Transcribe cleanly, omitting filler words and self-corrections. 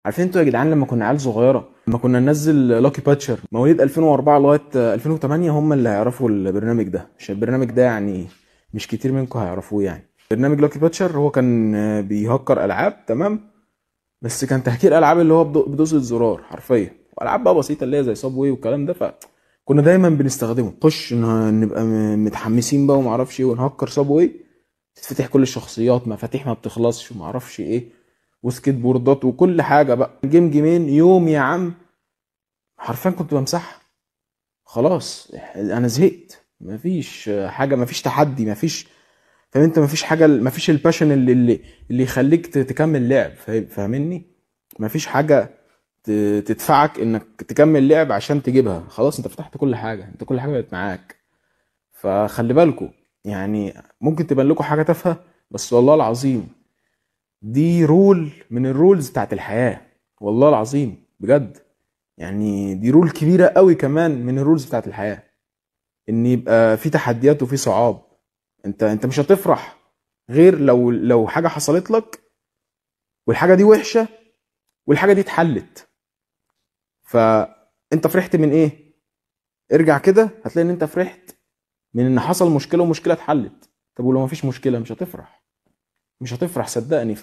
عارفين انتوا يا جدعان لما كنا عيال صغيره، لما كنا ننزل لاكي باتشر مواليد 2004 لغايه 2008 هم اللي هيعرفوا البرنامج ده، عشان البرنامج ده يعني مش كتير منكم هيعرفوه. يعني برنامج لاكي باتشر هو كان بيهكر العاب، تمام؟ بس كان تهكير العاب اللي هو بدوسة زرار حرفيا، والعاب بقى بسيطه اللي هي زي صابوي والكلام ده. فكنا دايما بنستخدمه، نخش نبقى متحمسين بقى وما اعرفش ايه، ونهكر صابوي، تتفتح كل الشخصيات، مفاتيح ما بتخلصش وما اعرفش ايه، وسكيت بوردات وكل حاجه. بقى جيمين يوم يا عم، حرفيا كنت بمسحها. خلاص انا زهقت، مفيش حاجه، مفيش تحدي، مفيش، فاهم انت؟ مفيش حاجه، مفيش الباشن اللي يخليك تكمل لعب، فاهمني؟ مفيش حاجه تدفعك انك تكمل لعب عشان تجيبها. خلاص انت فتحت كل حاجه، انت كل حاجه بقت معاك. فخلي بالكوا، يعني ممكن تبان لكم حاجه تافهه، بس والله العظيم دي رول من الرولز بتاعت الحياه. والله العظيم بجد، يعني دي رول كبيره قوي كمان من الرولز بتاعت الحياه، ان يبقى في تحديات وفي صعاب. انت مش هتفرح غير لو حاجه حصلت لك والحاجه دي وحشه والحاجه دي اتحلت. فانت فرحت من ايه؟ ارجع كده هتلاقي ان انت فرحت من ان حصل مشكله ومشكله اتحلت. طب ولو مفيش مشكله مش هتفرح، مش هتفرح صدقني.